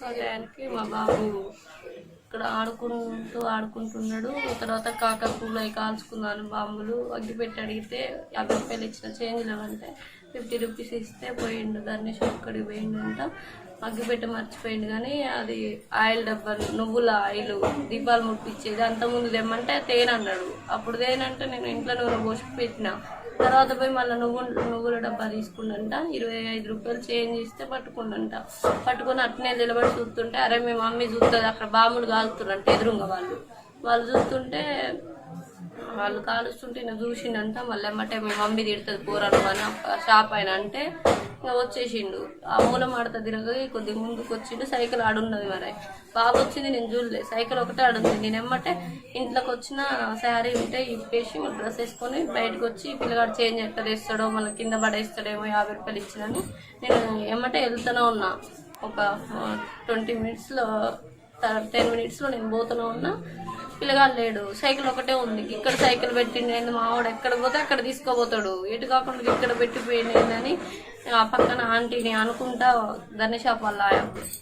టయానికి మా బాబు ఇక్కడ ఆడుకుంటున్నాడు. తర్వాత కాకరపూలు అవి కాల్చుకున్నాను, బాంబులు అగ్గిపెట్టి అడిగితే 50 రూపాయలు ఇచ్చిన, చేంజ్ లేవంటే 50 రూపీస్ ఇస్తే పోయిండు. దాన్ని షాప్కి పోయిండంట, అగ్గిపెట్టి మర్చిపోయిండు. కానీ అది ఆయిల్ డబ్బాలు, నువ్వుల ఆయిల్ దీపాలు ముట్టించేది. అంతకుముందు తెమ్మంటే తేనె అన్నాడు. అప్పుడు తేనంటే నేను ఇంట్లో నూనె పోసి పెట్టిన. తర్వాత పోయి మళ్ళీ నువ్వుల డబ్బా తీసుకుండంట. 25 రూపాయలు చేంజ్ ఇస్తే పట్టుకుండంట. పట్టుకుని అట్నే నిలబడి చూస్తుంటే, అరే మీ మమ్మీ చూస్తుంది అక్కడ బాంబులు కాలుతున్నంట. ఎదురుగా వాళ్ళు చూస్తుంటే, వాళ్ళు కాలుస్తుంటే నేను చూసిండంట. మళ్ళీ ఏమంటే మీ మమ్మీ తిడుతుంది కూరను అని షాప్ అయినా అంటే ఇంకా వచ్చేసిండు. ఆ మూలం ఆడతా తిరగ కొద్దిగా ముందుకు వచ్చిండు. సైకిల్ ఆడున్నది. మరి బాబు వచ్చింది నేను చూడలేదు, సైకిల్ ఒకటే ఆడుంది. నేను ఏమంటే ఇంట్లోకి వచ్చిన శారీ ఉంటే ఇప్పేసి డ్రెస్ వేసుకొని బయటకు వచ్చి పిల్లగాడు చేంజ్ ఎట్లా వేస్తాడో మళ్ళీ కింద పడేస్తాడేమో 50 రూపాయలు ఇచ్చినని నేను ఏమంటే వెళ్తూనే ఉన్నా. ఒక 20 మినిట్స్లో 10 మినిట్స్లో నేను పోతూనే ఉన్నా. పిల్లగాడు లేడు, సైకిల్ ఒకటే ఉంది. ఇక్కడ సైకిల్ పెట్టిండి, మావాడు ఎక్కడ పోతే అక్కడ తీసుకోపోతాడు, ఎటు కాకుండా ఇక్కడ పెట్టిపోయిందని ఆ పక్కన ఆంటీని అనుకుంటా ధన షాప్ వాళ్ళ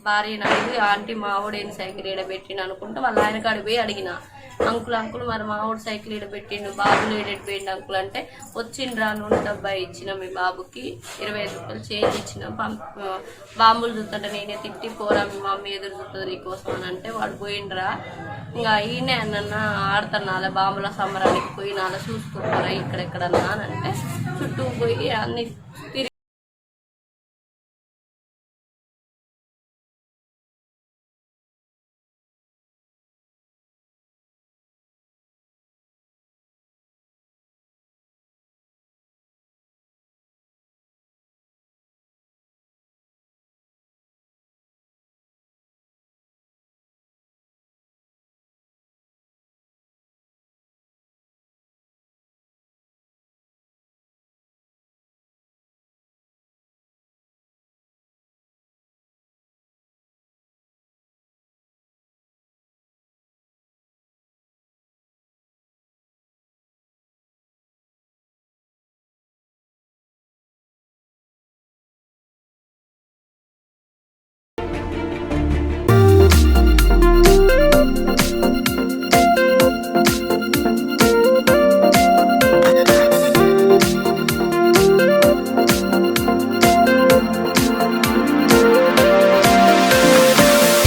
భార్యని అడిగి, ఆంటీ మావాడు ఏం సైకిల్ ఈడబెట్టిండు అనుకుంటా వాళ్ళ ఆయన కాడికి పోయి అడిగిన, అంకుల్ మరి మావాడు సైకిల్ ఈడబెట్టిండు, బాబులు ఈడెట్టిపోయిండు అంకుల్ అంటే, వచ్చిండ్రా నూనె డబ్బా ఇచ్చిన మీ బాబుకి 25 రూపాయలు చేంజ్ ఇచ్చిన, బాంబులు చూస్తుంటే నేనే తిట్టి పోరా మీ మమ్మీ ఎదురు చూస్తుంది నీకోసం అని అంటే వాడు పోయిండ్రా. ఇంకా ఈయనే అన్న ఆడుతున్నారా బాంబుల సంబరానికి పోయినా చూసుకుంటారా ఇక్కడెక్కడన్నా అని అంటే చుట్టూ పోయి అన్ని